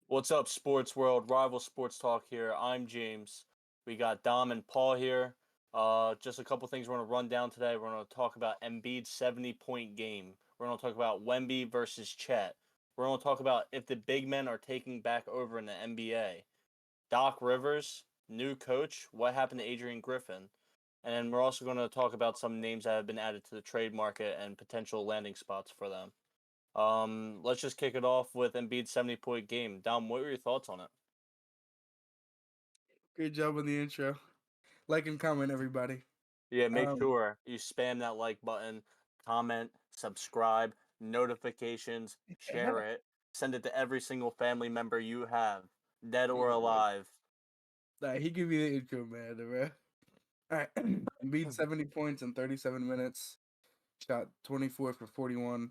What's up, sports world? Rival Sports Talk here. I'm James. We got Dom and Paul here. Just a couple things we're going to run down today. We're going to talk about Embiid's 70-point game. We're going to talk about Wemby versus Chet. We're going to talk about if the big men are taking back over in the NBA. Doc Rivers, new coach. What happened to Adrian Griffin? And then we're also going to talk about some names that have been added to the trade market and potential landing spots for them. Let's just kick it off with Embiid's 70-point game. Dom, what were your thoughts on it? Great job on the intro. Like and comment, everybody. Yeah, make Um, sure you spam that like button, comment, subscribe, notifications, share it, send it to every single family member you have, dead or alive. he gave me the intro, man. Bro. All right, beat 70 points in 37 minutes. Shot 24 for 41,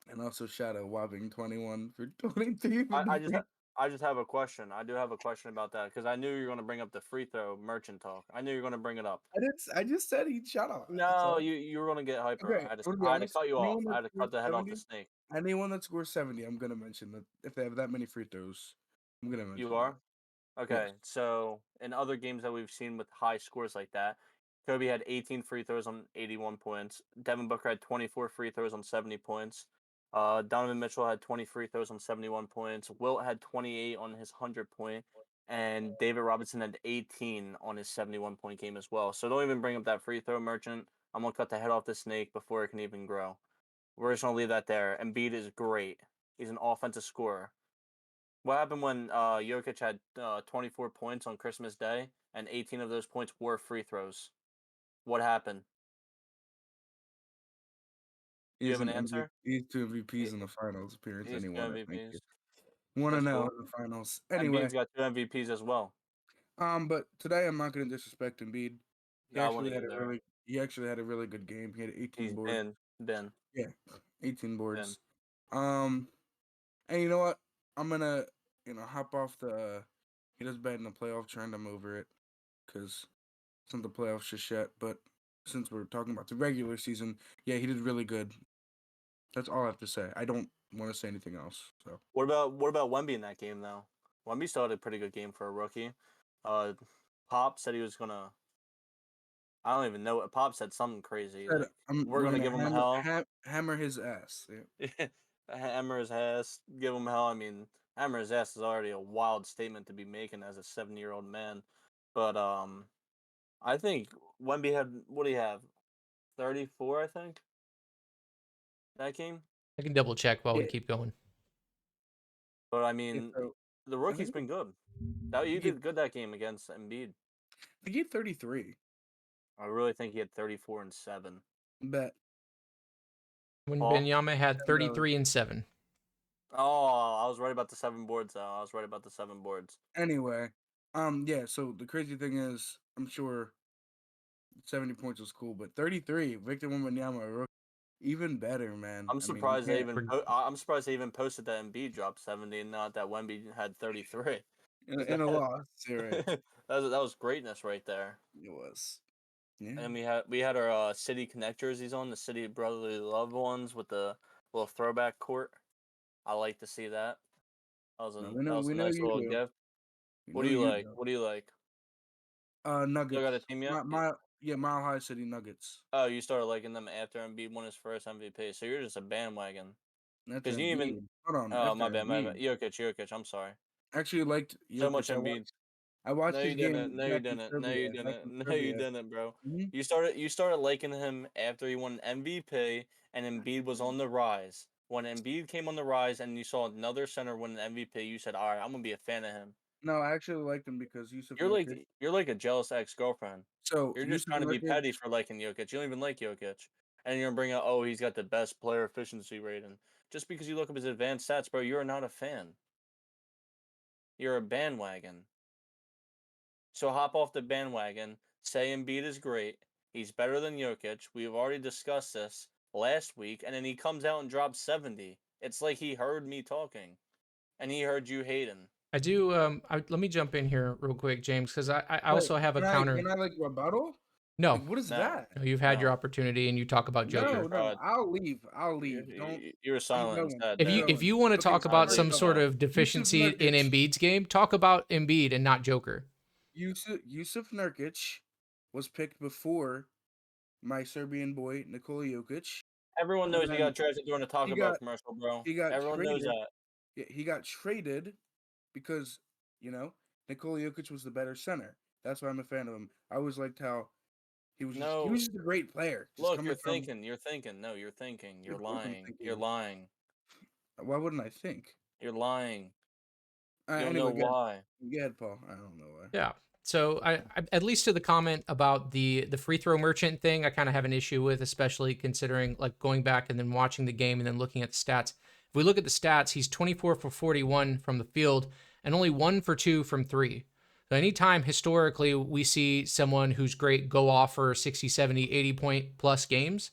and also shot a whopping 21 for 23 I, from I the just free. ha- I just have a question. I do have a question about that because I knew you were going to bring up the free throw merchant talk. I knew you were going to bring it up. I didn't. I just said he shot a lot. That's No, all. you were going to get hyper. Okay, I just I'm gonna be I had to honest. cut you off. Anyone I that had to cut scores the head off the 70, snake. anyone that scores 70, I'm gonna mention that if they have that many free throws, I'm gonna You mention that. are? Yes. Okay, so in other games that we've seen with high scores like that, Kobe had 18 free throws on 81 points. Devin Booker had 24 free throws on 70 points. Donovan Mitchell had 20 free throws on 71 points. Wilt had 28 on his 100 point. And David Robinson had 18 on his 71-point game as well. So don't even bring up that free throw merchant. I'm going to cut the head off the snake before it can even grow. We're just going to leave that there. Embiid is great. He's an offensive scorer. What happened when Jokic had 24 points on Christmas Day and 18 of those points were free throws? What happened? Do you He's have an an MVP. answer? He's two MVPs He- in the finals appearance. He's two Anyone, I think. MVPs. One That's and L cool. in the finals. Embiid's Anyway, got two MVPs as well. but today I'm not going to disrespect Embiid. He No, I actually wouldn't had a either. really he actually had a really good game. He had 18 He's boards. been, Yeah, 18 been. boards. Um, and you know what? I'm gonna hop off the he does bad in the playoff trend. I'm over it because it's not the playoffs just yet. But since we're talking about the regular season, yeah, he did really good. That's all I have to say. I don't want to say anything else. So What about Wemby in that game though? Wemby still had a pretty good game for a rookie. Uh, Pop said he was gonna. I don't even know. Pop said something crazy said like I'm we're gonna going to give him hell. hammer his ass. Yeah. Hammer his ass, give him hell. I mean, hammer his ass is already a wild statement to be making as a 70-year-old man. But I think Wemby had what do you have? 34, I think that game. I can double check while we Yeah. keep going. But I Yeah, mean, so the I rookie's think been good. That he you gave did good that game against Embiid. he gave 33. I really think he had 34 and 7. Bet. When Paul. Benyama had $10. 33 and 7. Oh, I was right about the 7 boards though. I was right about the 7 boards. Anyway, yeah. So the crazy thing is, I'm sure 70 points was cool, but 33, Victor Wembanyama, even better, man. I'm I mean, you surprised they can't even. I'm surprised they even posted that Embiid dropped 70 and not that Wemby had 33. Because in a loss. You're right. that was greatness right there. It was. Yeah. And we had our City Connect jerseys on, the City Brotherly Love ones with the little throwback court. I like to see that. No, That was we a know nice you little do. gift. We What do know you you like? do. What do you like? Still got a Nuggets. team yet? Yeah, Mile High City Nuggets. Oh, you started liking them after Embiid won his first MVP, so you're just a bandwagon. That's Because you even. Embiid. Hold on, Oh, after my bad, my bad. Embiid. Jokic. I'm sorry. Actually liked So much Jokic. Embiid. I watched No, his you didn't. game No, you back in didn't. No, you Serbia. Back didn't. in No, you Serbia. didn't, bro. Hmm. You started liking him after he won an MVP and Embiid was on the rise. When Embiid came on the rise and you saw another center win an MVP, you said, "All right, I'm gonna be a fan of him." No, I actually liked him because Yusuf You're like Nurkic. you're like a jealous ex-girlfriend. So You're just Yusuf trying to be Nurkic. petty for liking Jokic. You don't even like Jokic, and you're gonna bring out, "Oh, he's got the best player efficiency rating." Just because you look up his advanced stats, bro, you're not a fan. You're a bandwagon. So hop off the bandwagon, say Embiid is great. He's better than Jokic. We've already discussed this last week, and then he comes out and drops 70. It's like he heard me talking, and he heard you hating. I do. Let me jump in here real quick, James, because I Wait, also have a can counter. I like rebuttal? No, Like, what is No. that? no, you've had your No. opportunity and you talk about Joker. No. I'll leave. You were silent going. instead. If I'm you There. if going. you want to Okay, talk so about I'll some leave sort now. of deficiency in Nurkic. Embiid's game, talk about Embiid and not Joker. Yusuf Nurkic was picked before my Serbian boy Nikola Jokic. Everyone And knows you then got drafted during a Taco he Bell got commercial, bro. he got Everyone knows traded. that. Yeah, he got traded because Nikola Jokic was the better center. That's why I'm a fan of him. I always liked how he was No. just a great player. Just Look, coming you're from. thinking. You're thinking. No, you're thinking. You're Of course, I'm lying. You're thinking. lying. Why wouldn't I think? You're lying. You don't know Anyway, why. go ahead, Paul. I don't know why. Yeah. So I at least to the comment about the free throw merchant thing, I kind of have an issue with, especially considering like going back and then watching the game and then looking at the stats. If we look at the stats, he's 24 for 41 from the field and only 1 for 2 from 3. So anytime historically we see someone who's great go off for 60, 70, 80 point plus games,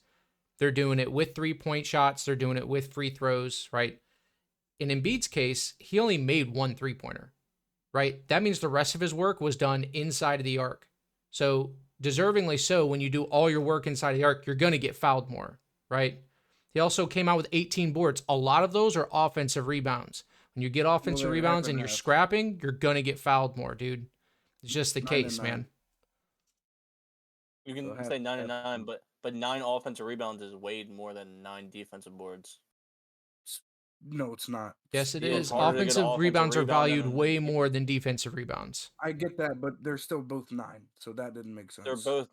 they're doing it with 3-point shots, they're doing it with free throws, right? In Embiid's case, he only made 1 3-pointer. Right? That means the rest of his work was done inside of the arc. So, deservingly so, when you do all your work inside the arc, you're going to get fouled more, right? He also came out with 18 boards. A lot of those are offensive rebounds. When you get offensive they're rebounds half and and you're half. scrapping, you're going to get fouled more, dude. It's just the 9 case, and 9. man. You So can say 9 and half. 9, but 9 offensive rebounds is way more than 9 defensive boards. No, it's not. Yes, it Yeah, is. it's harder to get an Offensive offensive rebounds are rebound than valued an way defensive. more than defensive rebounds. I get that, but they're still both 9, so that didn't make sense. They're both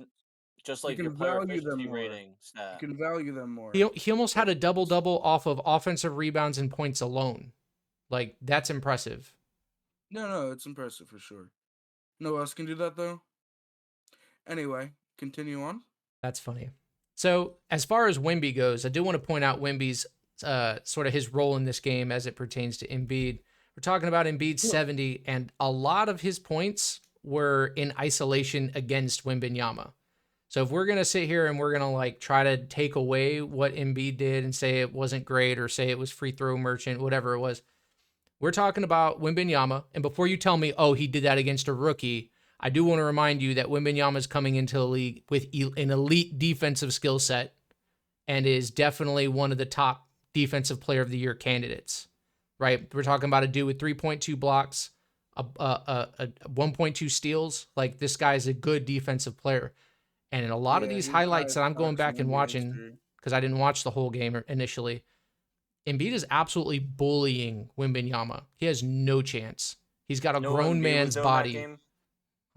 just You like your can player value them efficiency more. rating You stat. can value them more. He almost had a double-double off of offensive rebounds and points alone. Like, that's impressive. No, it's impressive for sure. No one else can do that though. Anyway, continue on. That's funny. So, as far as Wemby goes, I do want to point out Wemby's sort of his role in this game as it pertains to Embiid. We're talking about Embiid 70, and a lot of his points were in isolation against Wembanyama. So if we're gonna sit here and we're gonna like try to take away what Embiid did and say it wasn't great or say it was free throw merchant, whatever it was, we're talking about Wembanyama. And before you tell me, oh, he did that against a rookie, I do want to remind you that Wembanyama is coming into the league with an elite defensive skill set and is definitely one of the top defensive player of the year candidates, right? We're talking about a dude with 3.2 blocks, a 1.2 steals. Like, this guy's a good defensive player. And in a lot of Yeah, these he's the highlights that highest I'm going blocks in back and NBA watching, history. because I didn't watch the whole game initially, Embiid is absolutely bullying Wembanyama. He has no chance. He's got a You know what grown Embiid was man's doing that body. game?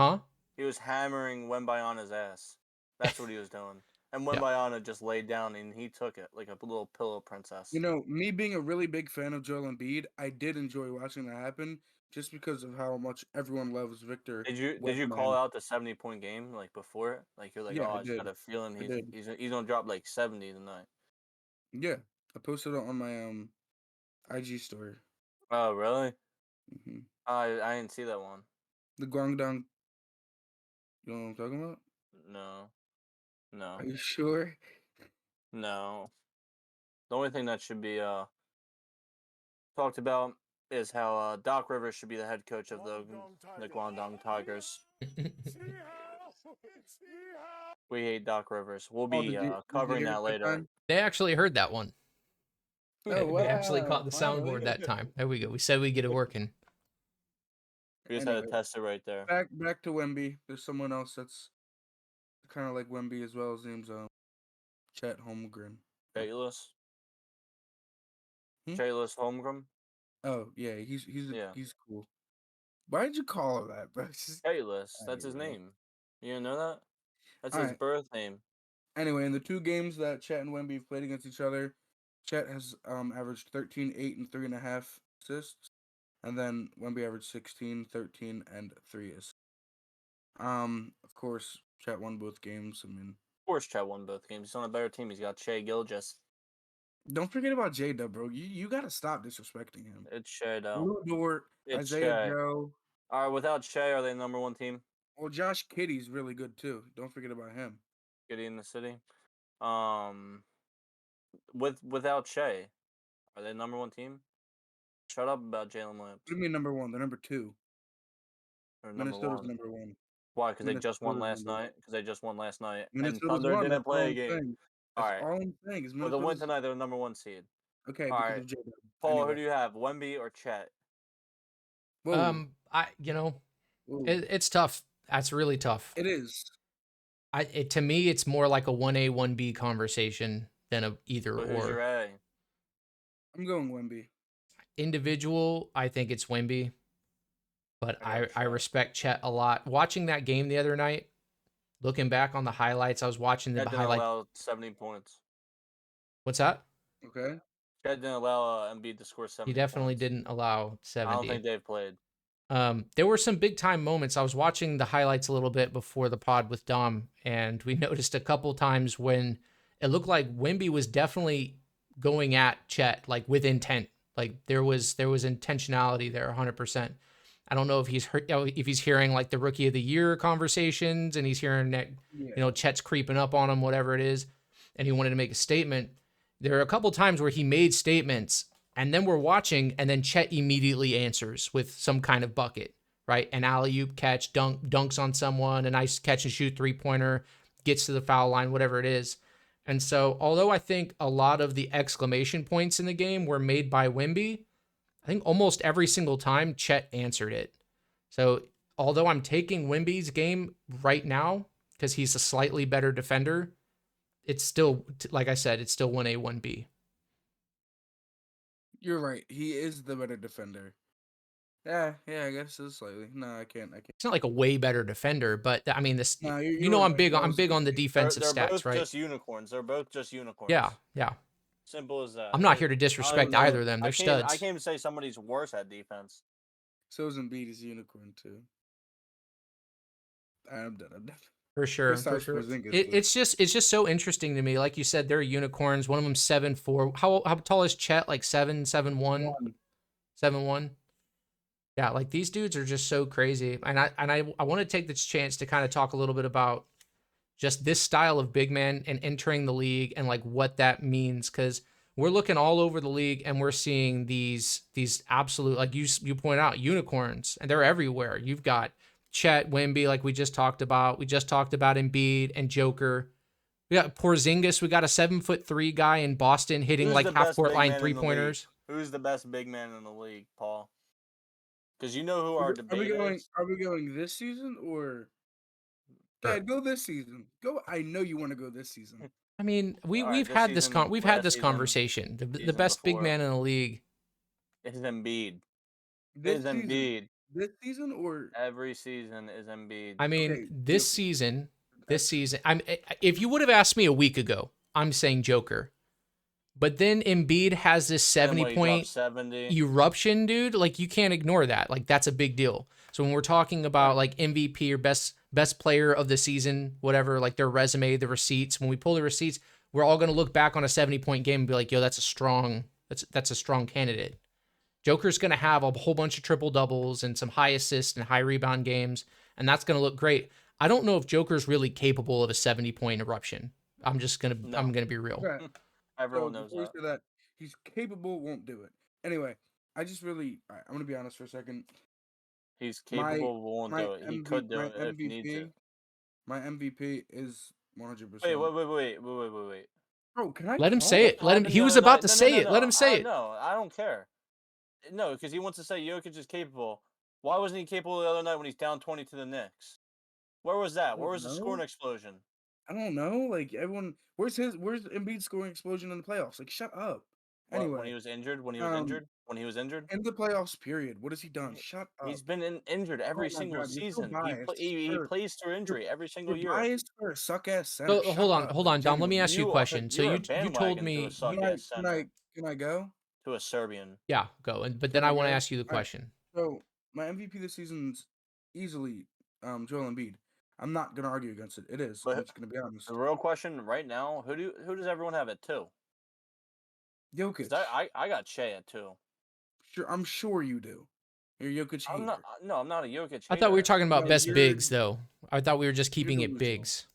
Huh? He was hammering Wemby ass. That's what he was doing. And Yeah. Wemby just laid down and he took it like a little pillow princess. You know, me being a really big fan of Joel Embiid, I did enjoy watching that happen just because of how much everyone loves Victor. Did you Wembanyama. call out the 70-point game like before it? Like you're like, Yeah, oh, I I just got did. a feeling I did. he's gonna drop like 70 tonight. Yeah, I posted it on my IG story. Oh really? hmm I didn't see that one. The Guangdong. You know what I'm talking about? No, no, Are you sure? no. The only thing that should be talked about is how Doc Rivers should be the head coach of the Guangdong Tigers. We hate Doc Rivers. We'll Oh, be did you covering hear it that that later. time? They actually heard that one. Oh, We actually wow, caught the finally. soundboard that time. There we go. We said we'd get it working. We just had Anyway, to test it right there. back to Wemby. There's someone else that's kind of like Wemby as well. His name's Chet Holmgren. Chaitless. Hmm? Chaitless Holmgren. Oh yeah, Yeah. he's cool. Why did you call him that, bro? It's just- Chaitless. That's Alright, his bro. name. You didn't know that? That's All his right. birth name. Anyway, in the 2 games that Chet and Wemby have played against each other, Chet has averaged 13, 8, and 3.5 assists, and then Wemby averaged 16, 13, and 3 assists. Of course, Chet won both games. I mean, Of course, Chet won both games. He's on a better team. He's got Shea Gilgis. don't forget about J-Dub, bro. You gotta stop disrespecting him. It's Shea, though. Lou Dort, It's Isaiah Shea. Joe. All right, without Shea, are they number one team? Well, Josh Kiddie's really good too. Don't forget about him. Giddy in the city. Without Shea, are they number one team? Shut up about Jalen Williams. What do you mean number 1? They're number 2. Or number Minnesota's one. number 1. Why? Because they Minnesota just won is last number one. night. Because they just won last night, and Minnesota's Thunder won. didn't That's all play a I'm game. saying. All That's right. all I'm saying. Is With a win Minnesota's tonight, they're the number 1 seed. okay All because right, of J-Dub. Paul, who Anyway, do you have, Wemby or Chet? whoa, whoa. It's tough. That's really tough. It is. To me, it's more like a 1A, 1B conversation than a either So who's your or. A? I'm going Wemby. Individual, I think it's Wemby, but I got I Chet. respect Chet a lot. Watching that game the other night, looking back on the highlights, I was watching the Chet didn't highlight. allow 70 points. What's that? Okay. Chet didn't allow Embiid to score 70 He definitely points. didn't allow I 70. don't think they've played. There were some big time moments. I was watching the highlights a little bit before the pod with Dom, and we noticed a couple times when it looked like Wemby was definitely going at Chet, like with intent. Like there was intentionality there, 100%. I don't know if he's hearing like the rookie of the year conversations, and he's hearing that Yeah. Chet's creeping up on him, whatever it is, and he wanted to make a statement. There are a couple times where he made statements, and then we're watching, and then Chet immediately answers with some kind of bucket, right? An alley-oop catch, dunks on someone, a nice catch and shoot three-pointer, gets to the foul line, whatever it is. And so, although I think a lot of the exclamation points in the game were made by Wemby, I think almost every single time Chet answered it. So, although I'm taking Wemby's game right now because he's a slightly better defender, it's still, like I said, it's still 1A, 1B. You're right. He is the better defender. Yeah, I guess so slightly. No, I can't. It's not like a way better defender, but I mean, this, No, I'm right. big, That I'm was a big good on the take. defensive They're stats, both right? just unicorns. They're both just unicorns. Yeah. Simple as that. I'm not here to I don't disrespect even know. either of them. They're I studs. can't even say somebody's worse at defense. So is Embiid. He's a unicorn too. I'm done. For sure. Besides Porzingis, but- It's just so interesting to me. Like you said, they're unicorns. One of them 7'4". How tall is Chet? Like 7'1", 7'1". Yeah, like these dudes are just so crazy. And I want to take this chance to kind of talk a little bit about just this style of big man and entering the league and like what that means, because we're looking all over the league and we're seeing these absolute, like you point out, unicorns, and they're everywhere. You've got Chet, Wemby, like we just talked about. We just talked about Embiid and Joker. We got Porzingis. We got a 7'3" guy in Boston hitting Who's like the half best court big line man in the league? 3-pointers. Who's the best big man in the league, Paul? Because you know who our Are we debate going? is. Are we going this season or? Sure. Yeah, go this season. Go. I know you want to go this season. I mean, All right, we've this had this season, we've had last this season, conversation. The season best big before. man in the league. It's Embiid. This It's season. Embiid. This season or? Every season is Embiid. I mean, Okay, this Joker. season, if you would have asked me a week ago, I'm saying Joker. But then Embiid has this And when he dropped 70-point 70. eruption, dude. Like you can't ignore that. Like that's a big deal. So when we're talking about like MVP or best player of the season, whatever, like their resume, the receipts, when we pull the receipts, we're all gonna look back on a 70-point game and be like, yo, that's a strong candidate. Joker's gonna have a whole bunch of triple doubles and some high assist and high rebound games, and that's gonna look great. I don't know if Joker's really capable of a 70-point eruption. I'm gonna be real. Okay. Everyone So knows before you that. say that, he's capable. Won't do it. Anyway, I just really. All right, I'm gonna be honest for a second. He's My capable, won't my do it. He could do it if he needs to. My MVP is 100%. Wait. Bro, can I Let him talk? say it. Let him. Happened He the was other about night. to No, say no, it. Let him say it. No, I don't care. No, because he wants to say Jokic is capable. Why wasn't he capable the other night when he's down 20 to the Knicks? Where was that? Where was the scoring explosion? I don't know. Like everyone, where's Embiid scoring explosion in the playoffs? Like shut up. What, Anyway, when he was injured? When he was injured? in the playoffs period, what has he done? Shut up. He's been injured every Oh my single God, you're so season. biased. He plays through injury every single You're year. biased for a suck ass center. So Shut hold up, on, like, Dom. Let me genuinely. ask you a question. So You're a you told bandwagon to me a suck-ass center. Can I go? To a Serbian. yeah, go. But then Can I I want to go? ask you the All right. question. So my MVP this season's easily Joel Embiid. I'm not gonna argue against it. It is. But I'm just gonna be honest. The real question right now: who does everyone have at 2? Jokic. I got Shea at 2. Sure, I'm sure you do. You're a Jokic hater. I'm not. No, I'm not a Jokic hater. I thought we were talking about No, best you're- bigs, though. I thought we were just keeping it delusional. bigs.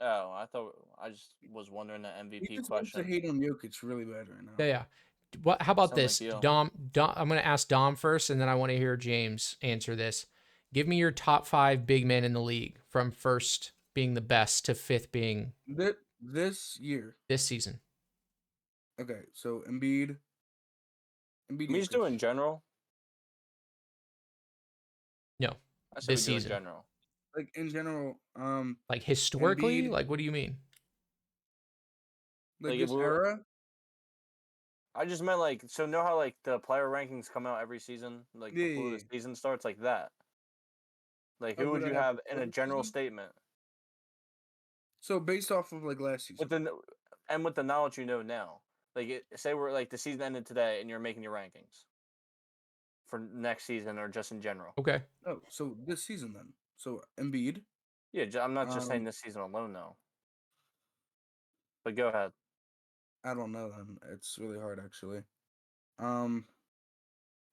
Oh, I thought I just was wondering the He MVP just wants to question. hate on Jokic really bad right now. Yeah. How about Sounds like this, you. Dom? I'm going to ask Dom first, and then I want to hear James answer this. Give me your top 5 big men in the league from first being the best to fifth being This year. this season. Okay, so Embiid. I'm just doing general. No, I said this we do in season. general. Like in general, Like historically, Embiid, like what do you mean? like Like, this if we're- era. I just meant like, so know how like the player rankings come out every season, like Yeah, before yeah, the season starts, like that. Like, Oh, who who would do I you have have in before a the general season? statement So based off of like last season. with the knowledge you know now? Like, say we're like the season ended today, and you're making your rankings for next season or just in general. Okay. Oh, so this season then. So Embiid. Yeah, I'm not just saying Um, this season alone, though. But go ahead. I don't know then. It's really hard actually.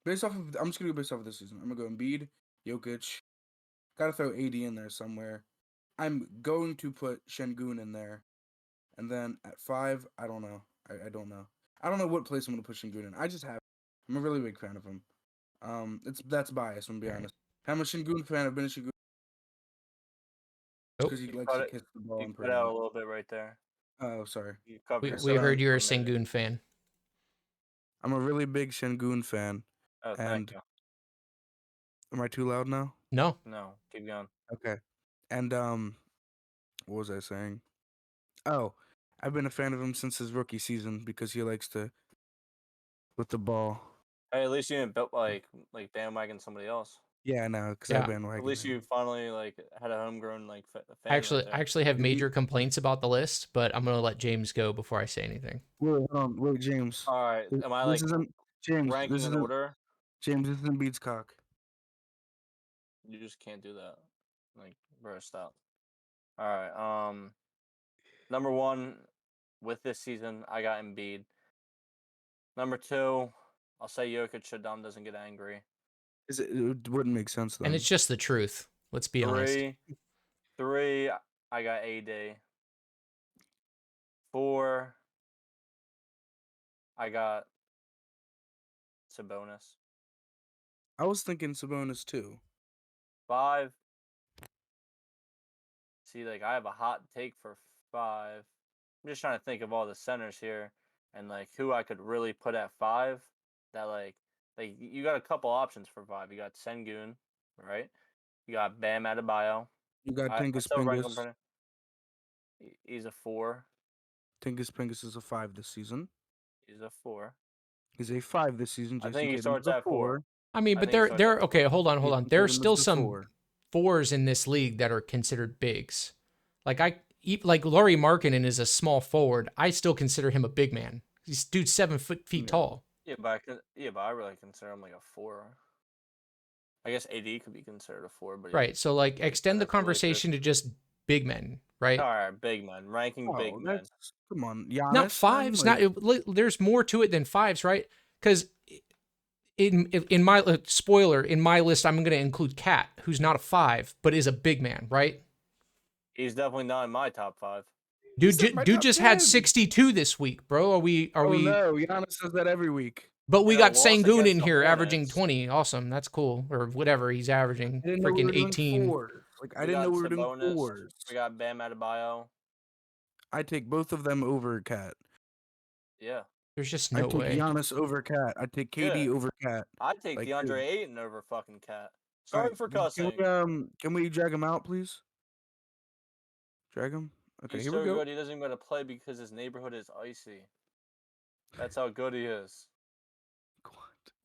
Based off of, I'm just gonna go based off of this season. I'm gonna go Embiid, Jokic. Gotta throw AD in there somewhere. I'm going to put Şengün in there, and then at 5, I don't know. I don't know. I don't know what place I'm gonna put Şengün in. I just have. I'm a really big fan of him. That's biased. I'm gonna be Alright. honest. I'm a Şengün fan. I've been a Şengün Oh, because he likes to kiss the ball You and cut out a perimeter. little bit right there. Oh, sorry. You covered we yourself heard you're a for minute. Sengun fan. I'm a really big Şengün fan. Oh, And thank you. am I too loud now? No. No, keep going. Okay. And what was I saying? Oh, I've been a fan of him since his rookie season because he likes to with the ball. Hey, at least you didn't like bandwagon somebody else. Yeah, I know, because Yeah. I bandwagon. At least you finally like had a homegrown like fan. I actually have Did major complaints about the list, but I'm gonna let James go before I say anything. Wait, James. All right, am I This like isn't James. ranking This in isn't order? James. This isn't Embiid's cock. You just can't do that. Like, bro, stop. All right. Number 1 with this season, I got Embiid. Number 2, I'll say Jokic so Dom doesn't get angry. It wouldn't make sense then. And it's just the truth. Let's be honest. 3, I got AD. 4, I got Sabonis. I was thinking Sabonis too. 5. See, like I have a hot take for 5. I'm just trying to think of all the centers here and like who I could really put at 5. That like you got a couple options for 5. You got Sengun, right? You got Bam Adebayo. You got I Tingus still rank him Pingus. He's a 4. Tingus Pingus is a 5 this season. He's a 4. He's a 5 this season. I JC think he Tatum's starts a at 4. I mean, I but think he starts they're at okay. 4. Hold on. Jason There's Tatum still is a some 4. 4s in this league that are considered bigs. Like Laurie Markkinen is a small forward. I still consider him a big man. He's dude's 7 feet Yeah. tall. Yeah, but I really consider him like a 4. I guess AD could be considered a 4, but Right. So like Yeah, extend the that's really conversation to just big men, right? all right, big man, ranking big Oh, men. that's come on, Giannis. Not then? fives. Like, There's more to it than 5s, right? Because in my spoiler in my list, I'm going to include Cat, who's not a 5 but is a big man, right? He's definitely not in my top 5. Dude just had 62 this week, bro. Are we? No, Giannis says that every week. But we I know, got loss Sengun against in the here averaging Hornets. 20. Awesome. That's cool. Or whatever he's averaging. I didn't know we Freaking were doing 18. 4s. Like I We didn't know got we were doing Sabonis. 4s. We got Bam Adebayo. I take both of them over Cat. Yeah, There's just I no take way. Giannis over Cat. I take KD Yeah. over Cat. I take Like, DeAndre dude. Ayton over fucking Cat. All Sorry right, for can cussing. can we drag him out, please? Drag him. Okay, He's here so we go. good he doesn't even got to play because his neighborhood is icy. That's how good he is.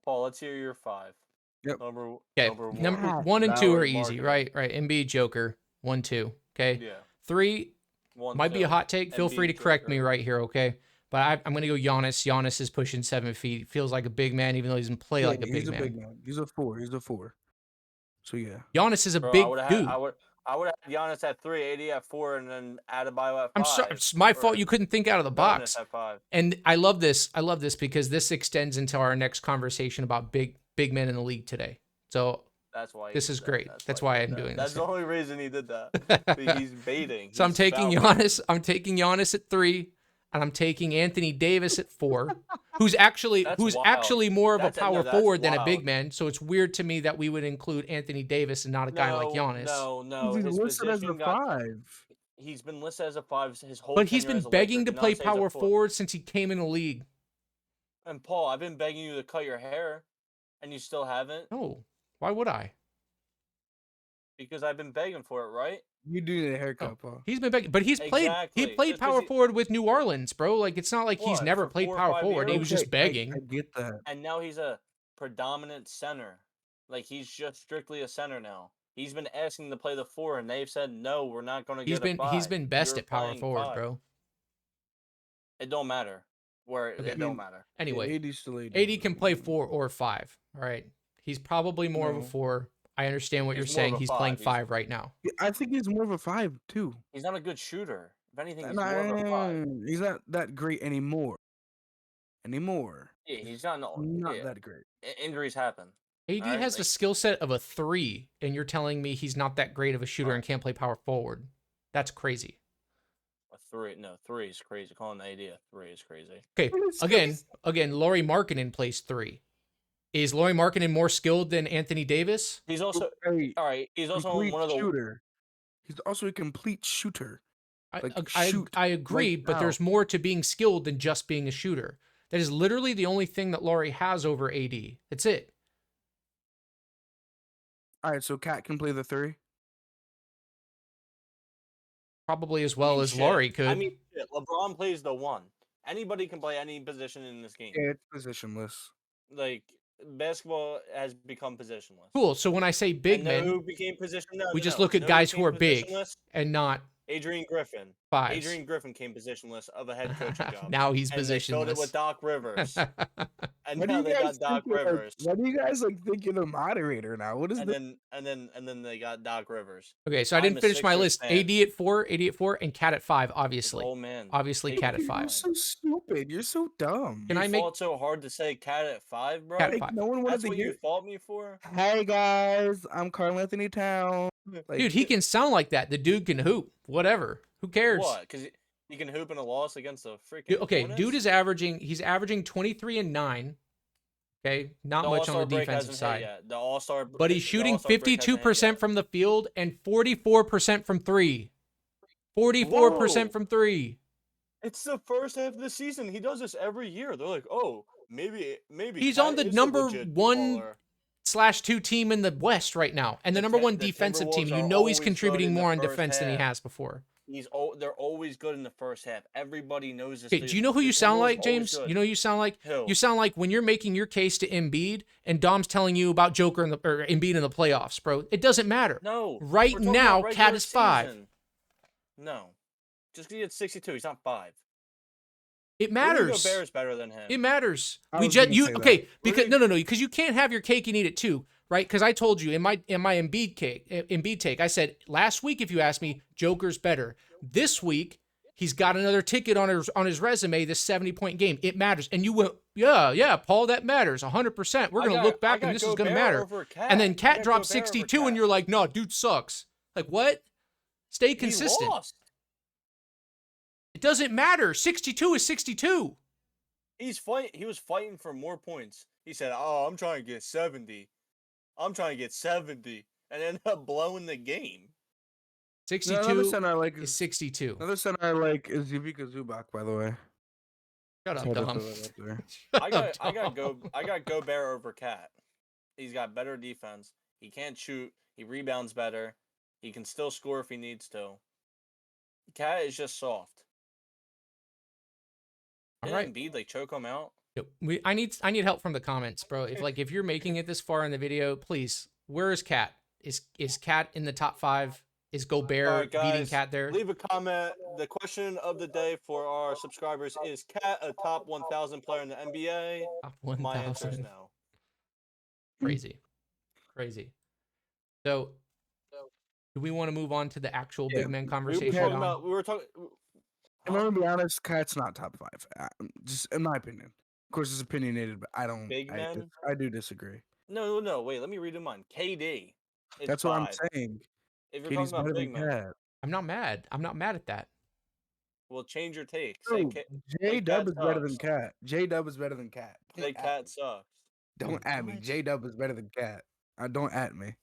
Paul, let's hear your 5. Yep. Okay. Number 1. Number Cat. 1 and 2 are Mallory easy, Markkinen. right? Embiid, Joker. 1, 2. Okay. Yeah. 3 1, might be a 2. hot take. Feel free to Embiid, correct me Joker. right here, okay? But I'm gonna go Giannis. Giannis is pushing 7 feet. Feels like a big man, even though he doesn't play Yeah, like a he's big a man. big man. He's a 4. He's a 4. So yeah. Giannis is a Bro, big dude. I would have Giannis at 3, 80 at 4, and then Adebayo at 5. I'm sorry. It's my fault or you couldn't think out of the Sabonis box. at 5. And I love this. I love this because this extends into our next conversation about big men in the league today. So That's why. this he is did that. great. That's he why did I'm that. doing That's this. the only reason he did that. He's baiting. So I'm He's taking foul baiting. Giannis. I'm taking Giannis at 3. and I'm taking Anthony Davis at 4, who's actually wild. more of a That's power that's forward than a wild. big man. So it's weird to me that we would include Anthony Davis and not a guy like Giannis. No. He's His listed as position a 5. He's been listed as a 5 his whole But he's tenure been as a Laker. begging to Do play not say he's a power 4. forward since he came in the league. And Paul, I've been begging you to cut your hair, and you still haven't. No, why would I? Because I've been begging for it, right? You do need a haircut, Paul. He's been begging, but he's played. He Exactly. played Just 'cause power he- forward with New Orleans, bro. Like it's not like he's What, never for played 4 or power 5 forward. He years? was just begging. I get that. And now he's a predominant center. Like he's just strictly a center now. He's been asking to play the 4, and they've said no. We're not going to get a 5. He's been best You're at power playing forward, 5. bro. It don't matter. It don't matter. Anyway, AD's still AD. AD can play 4 or 5. All right, he's probably more of a No. 4. I understand what He's you're more of saying. a He's 5. playing He's- 5 right now. I think he's more of a 5 too. He's not a good shooter. If anything, he's more of a 5. He's not that great anymore. Yeah, he's not. Not that great. Injuries happen. AD All right, has the like- skill set of a 3, and you're telling me he's not that great of a shooter and can't play power forward. That's crazy. A 3, no, 3 is crazy. Calling the AD a 3 is crazy. Okay, again, Lauri Markkanen plays 3. Is Lauri Markkanen more skilled than Anthony Davis? He's also Hey, all right. He's also complete one of the shooter. He's also a complete shooter. Shoot I agree, right but now. there's more to being skilled than just being a shooter. That is literally the only thing that Lauri has over AD. That's it. All right, so Cat can play the 3. Probably as well as Lauri could. I mean, shit, LeBron plays the 1. Anybody can play any position in this game. Yeah, it's positionless. Like basketball has become positionless. Cool. So when I say big And know men, who became position? No, we no, just no. look at Know guys who who are became big positionless? and not Adrian Griffin. 5s. Adrian Griffin came positionless of a head coaching job. Now he's and they filled it positionless. with Doc Rivers. And Why do now you they got guys Doc think you're Rivers. why do you guys think you're the moderator now? What is And this? then they got Doc Rivers. Okay, so I I'm didn't a finish my Sixers list. fan. AD at 4, and Cat at 5, obviously. Oh man. Obviously, Hey, Cat at you're 5. You're so stupid. You're so dumb. Can You I make- fought so hard to say Cat at 5, bro? Cat at Like, 5. no one wanted That's to what hear. you fought me for? Hey guys, I'm Carl Anthony Town. Like, Dude, he can sound like that. The dude can hoop. Whatever. Who cares? What? Because he can hoop in a loss against the freaking Dude, okay, Hornets? dude is averaging 23 and 9. Okay, not The much All-Star on the break defensive hasn't side. hit yet. The All-Star But he's the shooting All-Star break hasn't hit 52% yet. from the field and 44% from 3. 44% Whoa. from 3. It's the first half of the season. He does this every year. They're like, oh, maybe He's Cat on the is a number legit 1 baller. /2 team in the West right now, and the number 1 the defensive team. Timberwolves You are know he's always good contributing in the more on first defense than he half. has before. They're always good in the first half. Everybody knows this. Okay, do you know who The you sound Timberwolves like, always James? good. You know who you sound like? Who? You sound like when you're making your case to Embiid and Dom's telling you about Joker or Embiid in the playoffs, bro. It doesn't matter. No. Right we're talking now, about Cat regular is 5. season. No. Just because he had 62, he's not 5. It Rudy matters. Gobert is better than him. It matters. I We was just gonna you say that. okay because Rudy- no because you can't have your cake and eat it too, right? Because I told you in my Embiid take, I said last week if you asked me, Joker's better. This week he's got another ticket on his resume, this 70-point game. It matters, and you went yeah, Paul, that matters 100%. We're gonna look back and this is gonna matter. And then Cat dropped 62, and you're like, no, dude sucks. Like what? Stay consistent. He lost. It doesn't matter. 62 is 62. He was fighting for more points. He said, "Oh, I'm trying to get 70. I'm trying to get 70," and ended up blowing the game. 62 another center I like is is 62. another center I like is Ivica Zubac, by the way. Shut up, Had to Dom. throw that up there. I got Gobert over Cat. He's got better defense. He can't shoot. He rebounds better. He can still score if he needs to. Cat is just soft. All Didn't right. Embiid choke him out? Yep. I need help from the comments, bro. If you're making it this far in the video, please. Where is Cat? Is Cat in the top 5? Is Gobert All right, beating guys, Cat there? Leave a comment. The question of the day for our subscribers is: Cat a top 1,000 player in the NBA? Top My answer is 1,000. no. Crazy. So, do we want to move on to the actual big man conversation? We were talking. I'm gonna be honest, Cat's not top 5. Just in my opinion. Of course, it's opinionated, but I don't. Big man? I do disagree. No. Wait, let me read in mine. KD. Is That's 5. what I'm saying. If you're Katie's talking better about big than man, Cat. I'm not mad. I'm not mad at that. Well, change your take. Say, Bro, say J-Dub Cat is better than sucks. Cat. J-Dub is better than Cat. Say Cat sucks. Don't at me. What? J-Dub is better than Cat. Don't at me.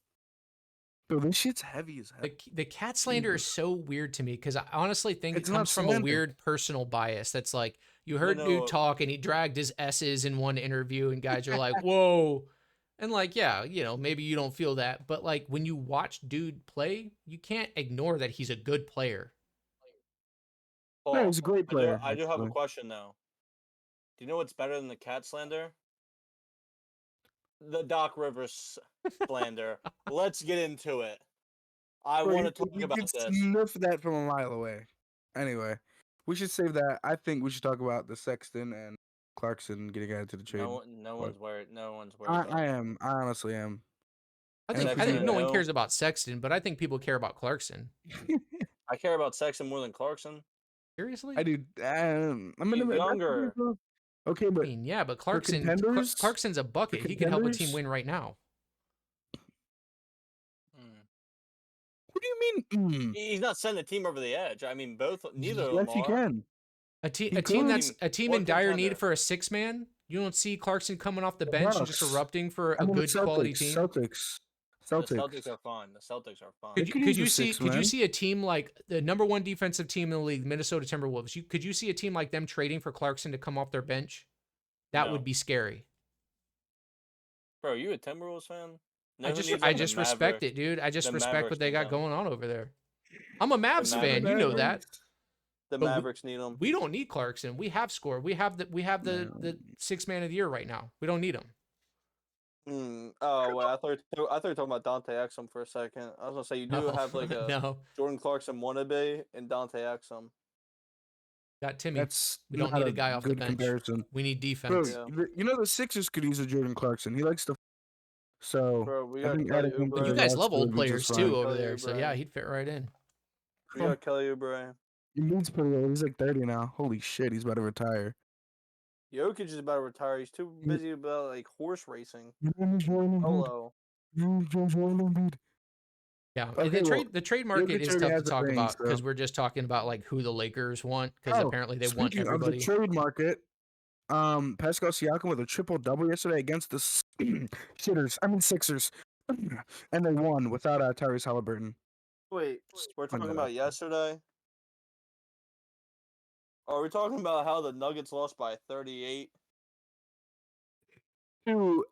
Bro, this shit's heavy as hell. The cat slander is so weird to me because I honestly think It's it not comes from a slander. weird personal bias. That's like you heard No. dude talk and he dragged his S's in one interview, and guys are like, "Whoa," and like, yeah, maybe you don't feel that, but like when you watch dude play, you can't ignore that he's a good player. No, Paul, he's a great player. I do have a actually. question though. Do you know what's better than the Cat slander? The Doc Rivers slander. Let's get into it. I Bro, want to you talk can about this. sniff that from a mile away. Anyway, we should save that. I think we should talk about the Sexton and Clarkson getting added to the trade. No one's worried. No one's worried. I am. I honestly am. I And think Sexton no one and cares about Sexton, but I think people care about Clarkson. I care about Sexton more than Clarkson. Seriously? I do. I'm gonna He's younger. Okay, I but mean, yeah, but contenders? Clarkson's a bucket. He could help a team contenders? win right now. what do you mean? He's not sending the team over the edge. I mean, neither of them Yes, he are. can. A team could. that's a team What in dire contender? need for a 6-man. You don't see Clarkson coming off the The bench and just Bucks. erupting for I a mean, good quality team. Celtics. The Celtics are fine. The Celtics are fine. They could Could use you a see? Could you six-man. see a team like the number one defensive team in the league, Minnesota Timberwolves? Could you see a team like them trading for Clarkson to come off their bench? That No. would be scary. Bro, you a Timberwolves fan? Know I who just needs I them? The just respect Mavericks. it, dude. I just The respect Mavericks what they need got them. going on over there. I'm a Mavs fan. You know that. The But Mavericks need them. We don't need Clarkson. We have score. We have the the 6-man of the year right now. We don't need him. Oh, well, I thought you were talking about Dante Exum for a second. I was gonna say you do No. have like a No. Jordan Clarkson wannabe and Dante Exum. Got Timmy. That's We don't not need a guy off the good bench. comparison. We need Bro, defense. Yeah. you know the Sixers could use a Jordan Clarkson. He likes to. So Bro, we I got think Kelly adding him to But Oubre. you the guys roster love old would be just players too fine. over Kelly there. So Oubre. yeah, he'd fit right in. We got Kelly Oubre. He's pretty old. He's like 30 now. Holy shit, he's about to retire. Jokic is about to retire. He's too busy about like horse racing. Hello. Yeah, Okay, the trade market Jokic is already tough to has the talk rings, about so. because we're just talking about like who the Lakers want because apparently they want Speaking everybody. of the trade market, Pascal Siakam with a triple-double yesterday against the Sixers, and they won without Tyrese Halliburton. Wait, we're Find talking that out. about yesterday? Are we talking about how the Nuggets lost by 38? To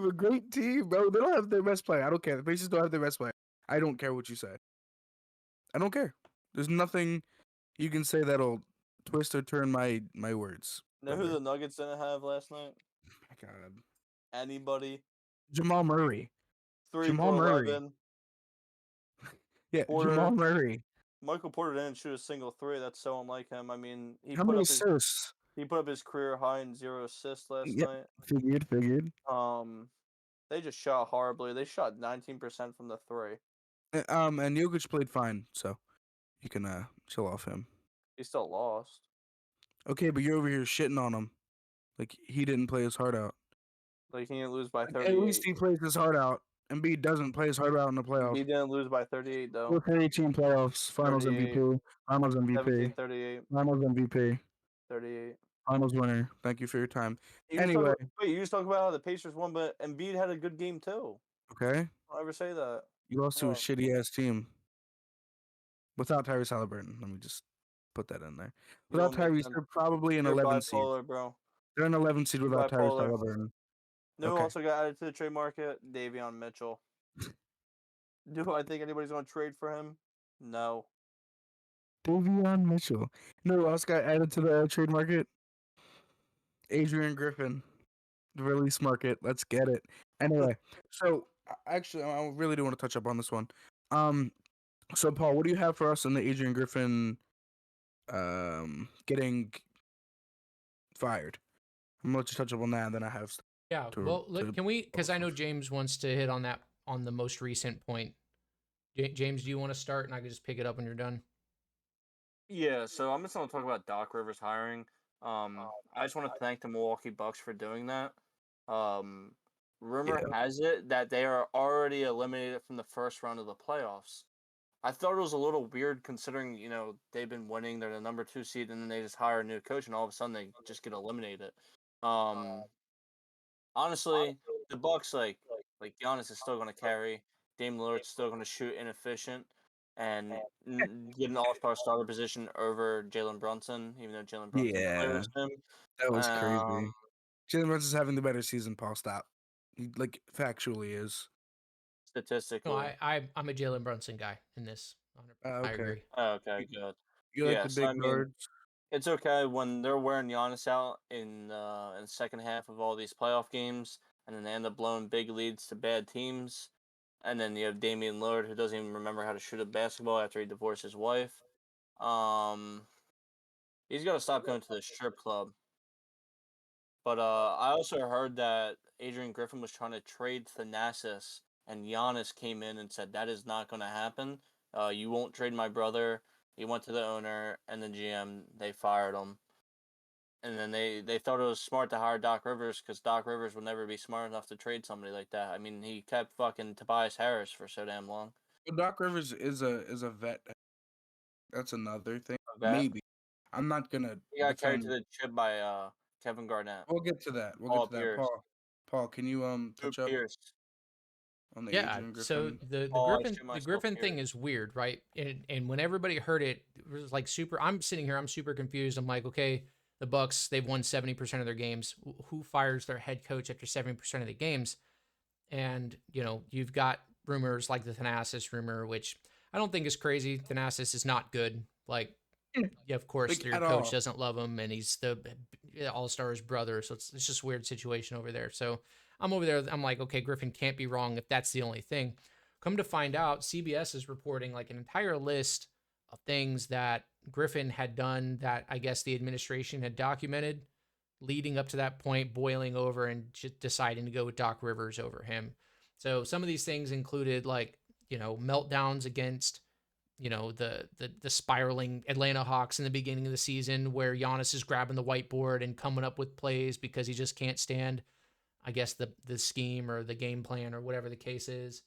a great team, bro. They don't have their best player. I don't care. The Pacers don't have their best player. I don't care what you say. I don't care. There's nothing you can say that'll twist or turn my words. Know who the Nuggets didn't have last night? My God. Anybody? Jamal Murray. 3 Jamal for Murray. 11. Yeah, Porter. Jamal Murray. Michael Porter didn't shoot a single three. That's so unlike him. I mean, How many assists? He put up his career high in 0 assists last Yep. night. Figured. They just shot horribly. They shot 19% from the three. And Jokic played fine, so you can chill off him. He still lost. Okay, but you're over here shitting on him. Like he didn't play his heart out. Like he didn't lose by 38. At least he plays his heart out. Embiid doesn't play his heart out in the playoffs. He didn't lose by 38 though. 4-18 playoffs, Finals 38. MVP, Finals MVP, 17-38. Finals MVP, 38. Finals winner. Thank you for your time. You Anyway, just talk about how the Pacers won, but Embiid had a good game too. okay, Don't ever say that. you lost to a shitty ass team without Tyrese Halliburton. Let me just put that in there. Without Tyrese, they're probably an 11 seed. Bro. They're an 11 seed without Tyrese bipolar. Halliburton. No one Okay. also got added to the trade market? Davion Mitchell. Do I think anybody's going to trade for him? No. Davion Mitchell. No, who else got added to the trade market? Adrian Griffin. The release market. Let's get it. Anyway, so actually, I really do want to touch up on this one. So Paul, what do you have for us on the Adrian Griffin getting fired? I'm gonna let you touch up on that, and then I have. Yeah, can we? Because I know James wants to hit on that on the most recent point. James, do you want to start, and I can just pick it up when you're done? Yeah, so I'm just going to talk about Doc Rivers hiring. I just want to thank the Milwaukee Bucks for doing that. Rumor has it that they are already eliminated from the first round of the playoffs. I thought it was a little weird considering, they've been winning. They're the number 2 seed, and then they just hire a new coach, and all of a sudden they just get eliminated. Honestly, the Bucks, like Giannis is still going to carry. Dame Lillard's still going to shoot inefficient and get an all-star starter position over Jalen Brunson, even though Jalen Brunson Yeah, clears him. that was Um, crazy. Jalen Brunson's having the better season. Paul, stop. He factually is. No, statistically. I'm a Jalen Brunson guy in this. 100%. I Okay. agree. Okay, good. You like Yeah, the so big I mean, guards? it's okay when they're wearing Giannis out in the second half of all these playoff games, and then they end up blowing big leads to bad teams. And then you have Damian Lillard, who doesn't even remember how to shoot a basketball after he divorced his wife. He's got to stop going to the strip club. But I also heard that Adrian Griffin was trying to trade Thanasis, and Giannis came in and said that is not going to happen. You won't trade my brother. He went to the owner and the GM. They fired him. And then they thought it was smart to hire Doc Rivers because Doc Rivers would never be smart enough to trade somebody like that. I mean, he kept fucking Tobias Harris for so damn long. But Doc Rivers is a vet. That's another thing. Vet. Maybe. I'm not gonna He got carried defend. to the chip by Kevin Garnett. We'll get to that. We'll Paul get to that. Pierce. Paul, can you touch up Pierce. on the Yeah, Adrian so Griffin? the Oh, I Griffin shoot the myself Griffin here. thing is weird, right? And when everybody heard it, it was like super. I'm sitting here, I'm super confused. I'm like, okay, the Bucks, they've won 70% of their games. Who fires their head coach after 70% of the games? And you've got rumors like the Thanasis rumor, which I don't think is crazy. Thanasis is not good. Like, yeah, of course, Like, your at coach all. doesn't love him, and he's the All-Star's brother, so it's just a weird situation over there. So I'm over there. I'm like, okay, Griffin can't be wrong if that's the only thing. Come to find out, CBS is reporting like an entire list of things that Griffin had done that I guess the administration had documented leading up to that point, boiling over and just deciding to go with Doc Rivers over him. So some of these things included like, meltdowns against, the spiraling Atlanta Hawks in the beginning of the season where Giannis is grabbing the whiteboard and coming up with plays because he just can't stand, I guess, the scheme or the game plan or whatever the case is.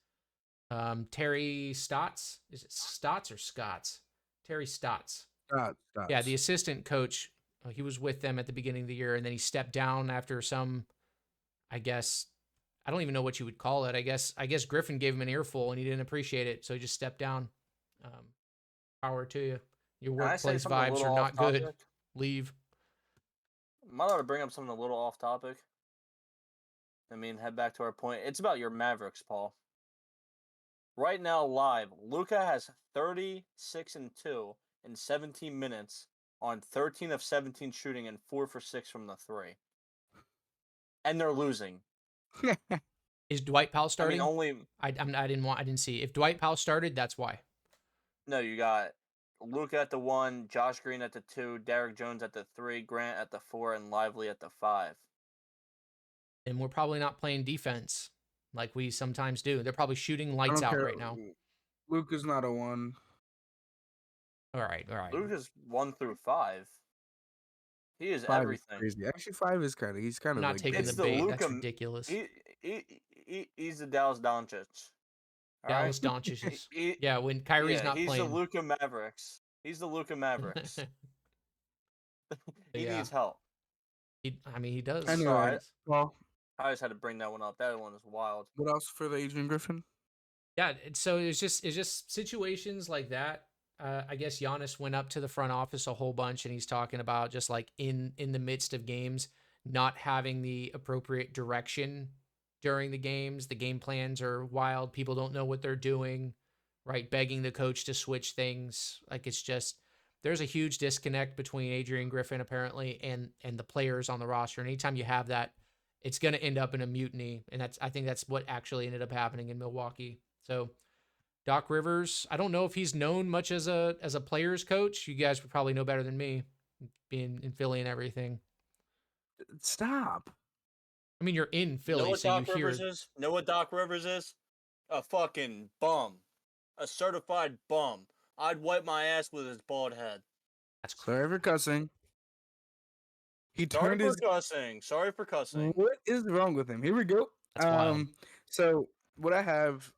Terry Stotts, is it Stotts or Scotts? Terry Stotts. Stop. Yeah, the assistant coach, he was with them at the beginning of the year, and then he stepped down after some, I guess, I don't even know what you would call it. I guess Griffin gave him an earful, and he didn't appreciate it, so he just stepped down. Power to you. Your Can I say workplace something a vibes little are not off good. topic? Leave. Am I allowed to bring up something a little off topic? I mean, head back to our point. It's about your Mavericks, Paul. Right now, live, Luka has 36-2 in 17 minutes on 13 of 17 shooting and 4 for 6 from the 3. And they're losing. Is Dwight Powell starting? I mean, I didn't see. If Dwight Powell started, that's why. No, you got Luka at the 1, Josh Green at the 2, Derek Jones at the 3, Grant at the 4, and Lively at the 5. And we're probably not playing defense like we sometimes do. They're probably shooting lights out right now. Luka's not a 1. All right. Luka's 1 through 5. He is 5 everything. is crazy. Actually, 5 is he's kind I'm of not like taking the It's the bait. Luka- That's ridiculous. He's the Dallas Doncic. All right? Dallas Doncic. Yeah, when Kyrie's not he's playing. the Luka Mavericks. He's the Luka Mavericks. He Yeah. needs help. He does. Anyway, Sorry. well, I just had to bring that one up. That one is wild. what else for the Adrian Griffin? Yeah, so it's just situations like that. I guess Giannis went up to the front office a whole bunch, and he's talking about just like in the midst of games, not having the appropriate direction during the games. The game plans are wild. People don't know what they're doing, right? Begging the coach to switch things. Like it's just there's a huge disconnect between Adrian Griffin apparently and the players on the roster. And anytime you have that, it's going to end up in a mutiny, and I think that's what actually ended up happening in Milwaukee. So Doc Rivers, I don't know if he's known much as a players coach. You guys would probably know better than me, being in Philly and everything. Stop. I mean, you're in Philly, Know what so Doc you hear. Rivers is? Know what Doc Rivers is? A fucking bum. A certified bum. I'd wipe my ass with his bald head. That's Sorry for cussing. He Sorry turned for his. cussing. Sorry for cussing. What is wrong with him? Here we go. That's wild. So what I have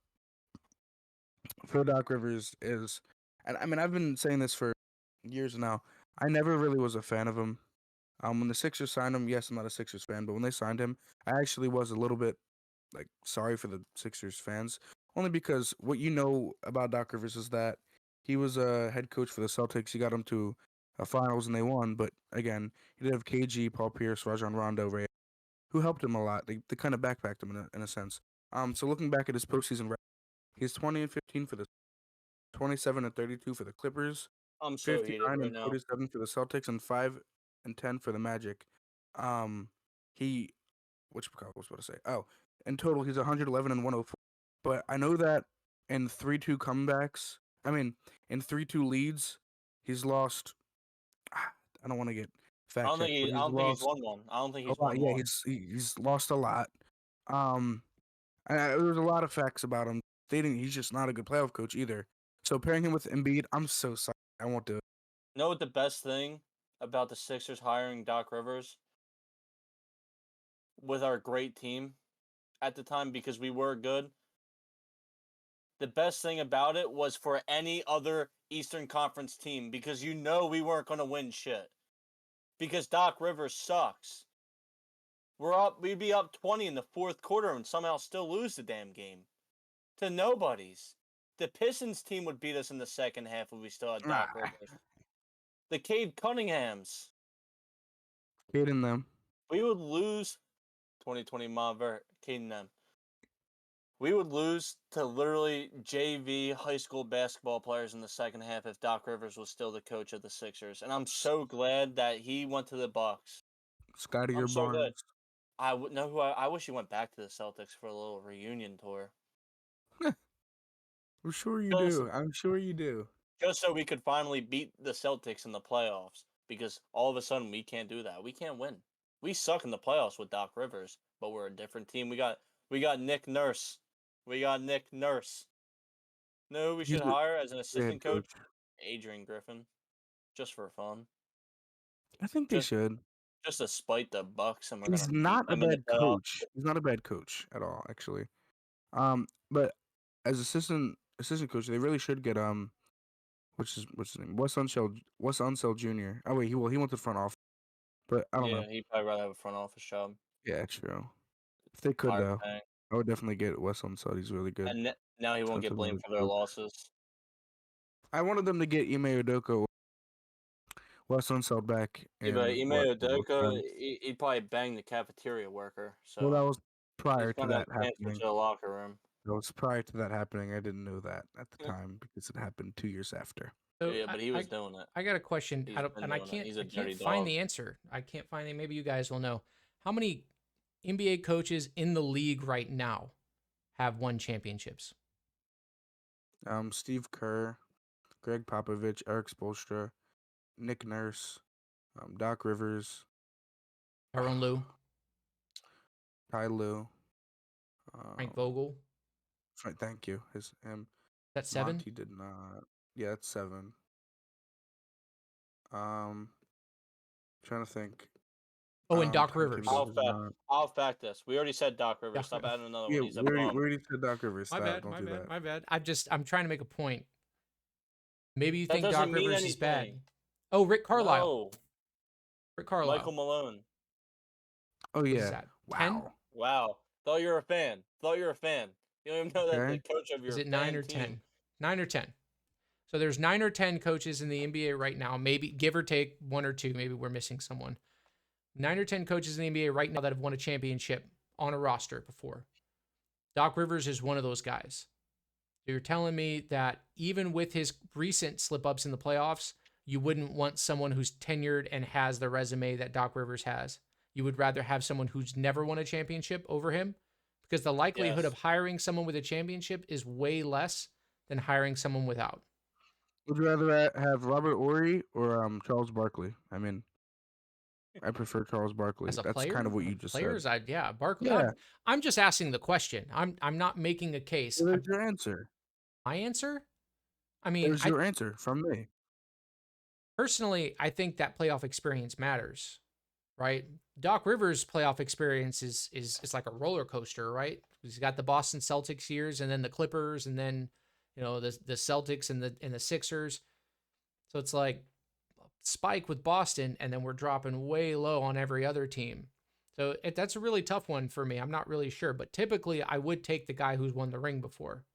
for Doc Rivers is, and I mean I've been saying this for years now. I never really was a fan of him. When the Sixers signed him, yes, I'm not a Sixers fan, but when they signed him, I actually was a little bit like sorry for the Sixers fans, only because what you know about Doc Rivers is that he was a head coach for the Celtics. He got them to a finals and they won, but again, he did have KG, Paul Pierce, Rajon Rondo, Ray, who helped him a lot. They kind of backpacked him in a sense. So looking back at his postseason record, he's 20-15 for the 27-32 for the Clippers, I'm so heated 59 right and now. 47 for the Celtics, and 5-10 for the Magic. He, which I was about to say. Oh, in total, he's 111 and 104. But I know that in 3-2 comebacks, I mean, in 3-2 leads, he's lost. I don't want to get fact checked, but I he's don't think he's lost won one. I don't think a he's lot. won Yeah, one. he's lost a lot. There's a lot of facts about him stating he's just not a good playoff coach either. So pairing him with Embiid, I'm so sorry. I won't do it. You know what the best thing about the Sixers hiring Doc Rivers with our great team at the time, because we were good? The best thing about it was for any other Eastern Conference team, because you know we weren't going to win shit. Because Doc Rivers sucks. We'd be up 20 in the fourth quarter and somehow still lose the damn game. To nobody's. The Pistons team would beat us in the second half if we still had Doc Ah, Rivers. The Cade Cunninghams. kidding them. We would lose 2020 Monver, Caden them. We would lose to literally JV high school basketball players in the second half if Doc Rivers was still the coach of the Sixers. And I'm so glad that he went to the Bucks. Scotty I'm so glad. Barnes. I would know who I wish he went back to the Celtics for a little reunion tour. I'm sure you Just, do. I'm sure you do. just so we could finally beat the Celtics in the playoffs. Because all of a sudden we can't do that. We can't win. We suck in the playoffs with Doc Rivers, but we're a different team. We got Nick Nurse. We got Nick Nurse. No, we He's should a hire as an head assistant coach. coach Adrian Griffin, just for fun, I think they just should. just to spite the Bucks, and we're He's gonna beat not a them in the bad playoffs. coach. He's not a bad coach at all, actually. But as assistant coach, they really should get what's his name? Wes Unseld Jr. Oh wait, he went to the front office, but I don't know. Yeah, he'd probably rather have a front office job, Yeah, true. If they could higher though, paying, I would definitely get Wes Unseld. He's really good. and now he won't get Defensive blamed minded for their coach. losses. I wanted them to get Ime Udoka, Wes Unseld back Yeah, but in Ime what the most Udoka, time. he'd probably bang the cafeteria worker, Well, that so was he's prior to gonna have that to transfer happening. to the locker room. That was prior to that happening. I didn't know that at the Yeah, time because it happened 2 years after. So yeah, but he was doing it. I got a question. He's been And I doing it. can't He's a I can't dirty find dog. the answer. I can't find it. Maybe you guys will know. How many NBA coaches in the league right now have won championships? Steve Kerr, Greg Popovich, Eric Spoelstra, Nick Nurse, Doc Rivers, Tyronn Lue, Ty Lue. Frank Vogel. Thank you. That's 7. Monty did not. Yeah, that's 7. Trying to think. Oh, and Doc Tom Rivers. Thibodeau did not. I'll fact this. We already said Doc Rivers. Doc Stop Rivers. adding another Yeah, one. He's a we bum. already said Doc Rivers. My Stop. bad, Don't my do bad, that. my bad. I'm trying to make a point. Maybe you That think doesn't Doc mean Rivers is bad. anything. Oh, Rick Carlisle. No. Rick Carlisle. Michael Malone. Oh What is yeah. that? 10? Wow. Wow. Thought you were a fan. You don't even know that the Okay. coach of your Is it fan 9 or team. 10? 9 or 10. So there's 9 or 10 coaches in the NBA right now, maybe give or take 1 or 2. Maybe we're missing someone. 9 or 10 coaches in the NBA right now that have won a championship on a roster before. Doc Rivers is one of those guys. So you're telling me that even with his recent slip-ups in the playoffs, you wouldn't want someone who's tenured and has the resume that Doc Rivers has. You would rather have someone who's never won a championship over him? Because the likelihood Yes. of hiring someone with a championship is way less than hiring someone without. Would you rather have Robert Ory or Charles Barkley? I mean, I prefer Charles Barkley. As a That's player, kind of what you just players, said. Barkley. Yeah. I'm just asking the question. I'm not making a case. Well, there's your answer. My answer? I mean, There's your answer from me. personally, I think that playoff experience matters, right? Doc Rivers' playoff experience is like a roller coaster, right? He's got the Boston Celtics years and then the Clippers and then the Celtics and the Sixers. So it's like spike with Boston, and then we're dropping way low on every other team. So that's a really tough one for me. I'm not really sure, but typically I would take the guy who's won the ring before.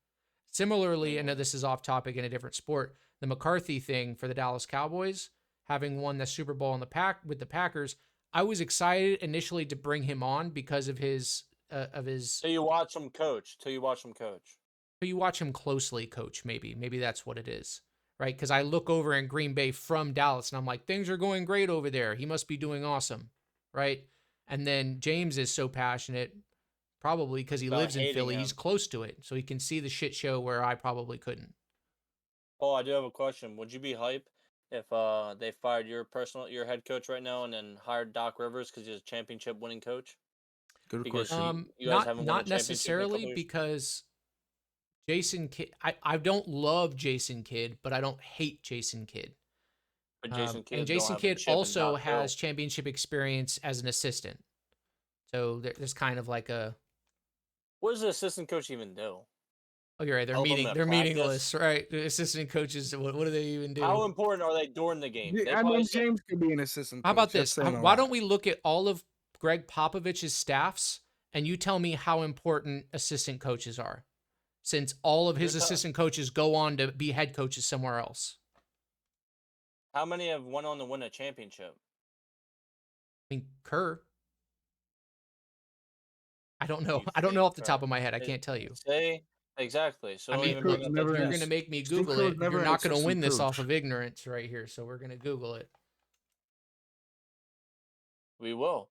Similarly, I know this is off topic in a different sport, the McCarthy thing for the Dallas Cowboys, having won the Super Bowl with the Packers, I was excited initially to bring him on because of his Till you watch him coach. So you watch him closely coach, maybe that's what it is, right? Because I look over in Green Bay from Dallas and I'm like, things are going great over there. He must be doing awesome, right? And then James is so passionate, probably because he lives in Philly. He's close to it, so he can see the shit show where I probably couldn't. Oh, I do have a question. Would you be hype if they fired your head coach right now and then hired Doc Rivers because he's a championship winning coach? Good question. You guys haven't won Not a championship in a necessarily couple years? because Jason Kidd. I don't love Jason Kidd, but I don't hate Jason Kidd. But Jason Kidd and Jason Kidd also has championship experience as an assistant. So there's kind of like a. What does the assistant coach even do? Oh, you're right. They're meaningless, right? The assistant coaches. What do they even do? How important are they during the game? I mean, James could be an assistant coach. How about this? Why don't we look at all of Greg Popovich's staffs and you tell me how important assistant coaches are, since all of his assistant coaches go on to be head coaches somewhere else. How many have went on to win a championship? I mean, Kerr. I don't know. I don't know off the top of my head. I can't tell you. Exactly. So I mean, if you're going to make me Google it, you're not going to win this off of ignorance right here. So we're going to Google it. We will.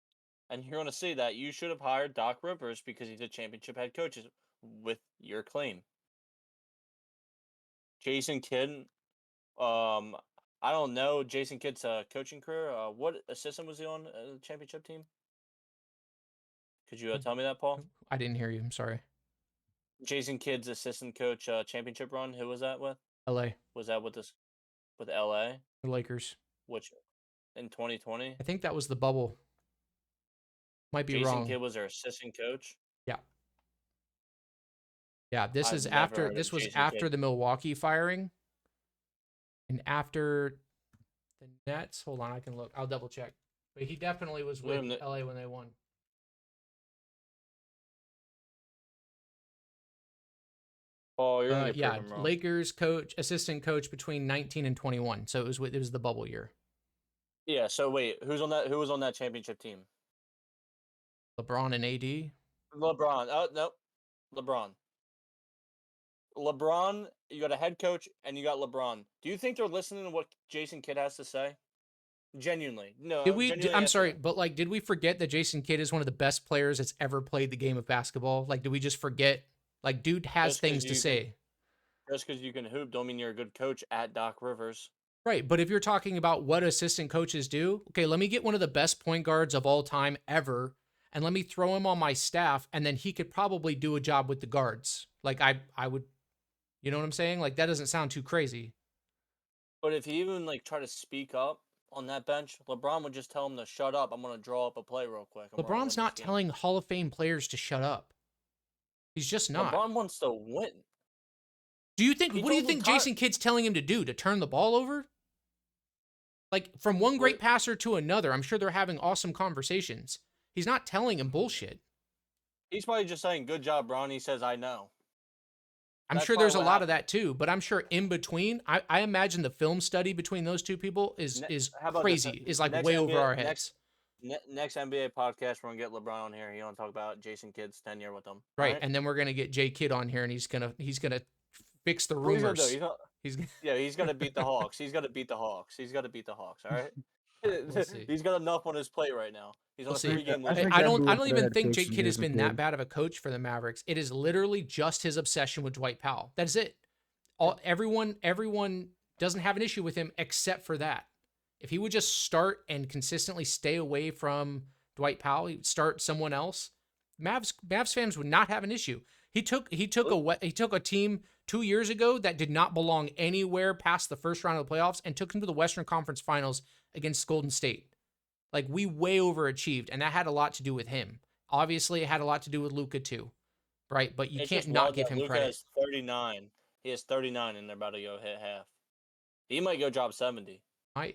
And you're going to see that you should have hired Doc Rivers because he's a championship head coach with your claim. Jason Kidd, I don't know Jason Kidd's coaching career. What assistant was he on the championship team? Could you tell me that, Paul? I didn't hear you. I'm sorry. Jason Kidd's assistant coach championship run. Who was that with? LA. Was that with LA? The Lakers. Which in 2020? I think that was the bubble. Might be Jason wrong. Kidd was their assistant coach. Yeah. Yeah, this was after the Milwaukee firing. And after the Nets. Hold on, I can look. I'll double check. But he definitely was with LA when they won. Oh, you're Lakers assistant coach between 19 and 21. So it was the bubble year. Yeah. So wait, who was on that championship team? LeBron and AD. LeBron. Oh no, LeBron. You got a head coach and you got LeBron. Do you think they're listening to what Jason Kidd has to say? Genuinely, no. I'm sorry, but like, did we forget that Jason Kidd is one of the best players that's ever played the game of basketball? Like, did we just forget? Like, dude has things to say. Just because you can hoop don't mean you're a good coach at Doc Rivers. Right, but if you're talking about what assistant coaches do, okay, let me get one of the best point guards of all time ever, and let me throw him on my staff, and then he could probably do a job with the guards. Like, I would, you know what I'm saying? Like, that doesn't sound too crazy. But if he even, like, try to speak up on that bench, LeBron would just tell him to shut up. I'm going to draw up a play real quick. LeBron's not telling Hall of Fame players to shut up. He's just not. LeBron wants to win. What do you think Jason Kidd's telling him to do? To turn the ball over? Like, from one great passer to another, I'm sure they're having awesome conversations. He's not telling him bullshit. He's probably just saying, good job, Bron. He says, I know. I'm sure there's a lot of that too, but I'm sure in between, I imagine the film study between those two people is crazy. Is like way over our heads. Next NBA podcast, we're gonna get LeBron on here. He want to talk about Jason Kidd's tenure with them, right? And then we're gonna get Jay Kidd on here, and he's gonna fix the rumors. He's gonna beat the Hawks. He's gonna beat the Hawks. All right. He's got enough on his plate right now. He's on a 3-game losing. I don't even think Jay Kidd has been that bad of a coach for the Mavericks. It is literally just his obsession with Dwight Powell. That's it. Everyone doesn't have an issue with him except for that. If he would just start and consistently stay away from Dwight Powell, he'd start someone else, Mavs fans would not have an issue. He took a team 2 years ago that did not belong anywhere past the first round of the playoffs and took them to the Western Conference Finals against Golden State. Like, we way overachieved, and that had a lot to do with him. Obviously, it had a lot to do with Luka too, right? But you can't not give him credit. Luka is 39. He has 39, and they're about to go hit half. He might go drop 70.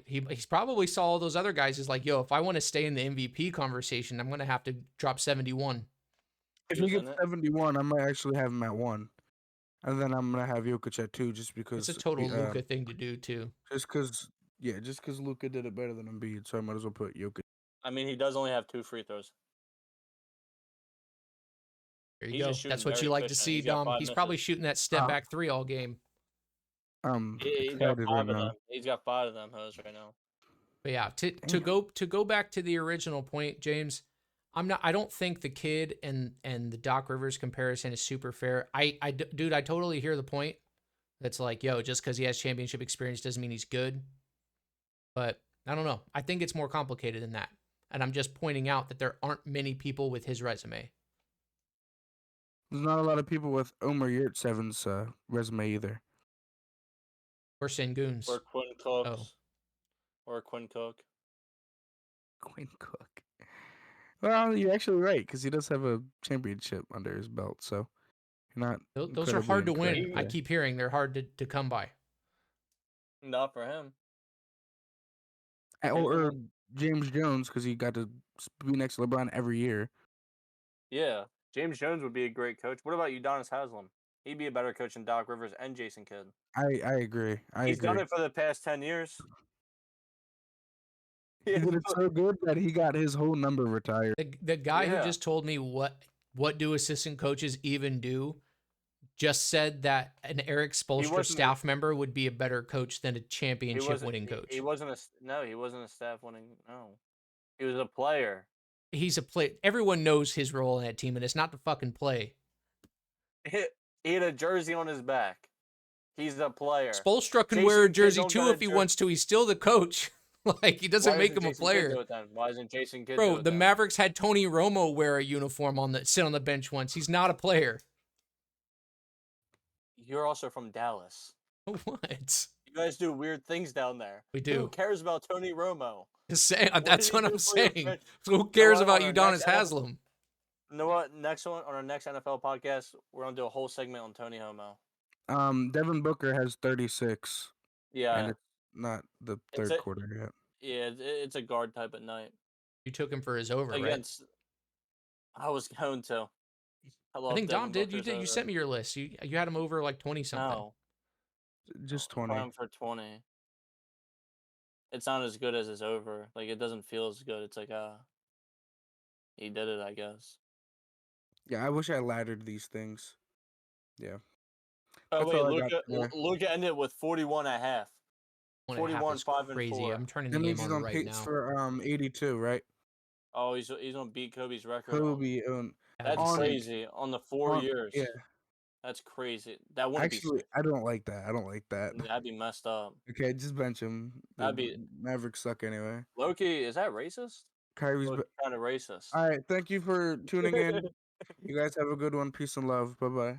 He's probably saw all those other guys. Is like, yo, if I want to stay in the MVP conversation, I'm gonna have to drop 71. If He he was gets in it. 71, I might actually have him at 1. And then I'm gonna have Jokic at 2 just It's because a total Luka thing to do too. just because Luka did it better than Embiid, so I might as well put Jokic. I mean, he does only have 2 free throws. There you He's go. just shooting That's what very you like to efficient. see, He's got Dom. 5 He's misses. probably shooting that step Uh, back 3 all game. I'm He's got excited 5 right of them. now. He's got 5 of them hoes right now. But yeah, to Damn. go back to the original point, James. I don't think the kid and the Doc Rivers comparison is super fair. Dude, I totally hear the point. That's like, yo, just because he has championship experience doesn't mean he's good. But I don't know. I think it's more complicated than that. And I'm just pointing out that there aren't many people with his resume. There's not a lot of people with Omer Yurtseven's resume either. Or Senguns. Or Quinn Cooks. Oh. Or Quinn Cook. Quinn Cook. Well, you're actually right because he does have a championship under his belt, so you're not. Those are hard to win. incorrect I there. keep hearing they're hard to come by. Not for him. Or James Jones because he got to be next to LeBron every year. Yeah. James Jones would be a great coach. What about Udonis Haslem? He'd be a better coach than Doc Rivers and Jason Kidd. I agree. He's done it for the past 10 years. He did it so good that he got his whole number retired. The guy who Yeah. just told me what do assistant coaches even do just said that an Eric Spoelstra wasn't staff member would be a better coach than a championship winning coach. He wasn't a staff winning. No. He was a player. He's a play. Everyone knows his role in that team, and it's not to fucking play. He had a jersey on his back. He's a player. Spoelstra can Jason wear a Kidd jersey don't too got a if he jer- wants to. He's still the coach. Like, he doesn't Why make doesn't him a Jason Kidd player. do it then? Why isn't Jason Kidd do Bro, it the then? Mavericks had Tony Romo wear a uniform sit on the bench once. He's not a player. You're also from Dallas. What? You guys do weird things down there. We do. Who cares about Tony Romo? Just saying, What that's did he what do I'm for your saying. fran- So who cares what? about On our Udonis next Haslem? You know what? Next one on our next NFL podcast, we're gonna do a whole segment on Tony Romo. Devin Booker has 36, Yeah, and it's not the It's third a- quarter yet. yeah, it's a guard type at night. You took him for his over, right? Against, I was going to. I think Dom did. You did. You sent me your list. You had him over like 20 something. No, Just I'm 20. for 20. It's not as good as his over. Like, it doesn't feel as good. It's like he did it, I guess. Yeah, I wish I laddered these things. Yeah. Oh That's wait, all I got there. Luka ended with 41 and a half. 1.5 is 41, 5, and crazy. 4. I'm turning the That game means he's on on right pace now. for 82, right? Oh, he's gonna beat Kobe's record. Kobe. That's on- crazy. On the 4 years. Yeah. That's crazy. That wouldn't Actually, I don't like that. That'd be messed up. Okay, just bench him. That'd The be- Mavericks suck anyway. Loki, is that racist? Kyrie's. Kind of racist. All right, thank you for tuning in. You guys have a good one. Peace and love. Bye bye.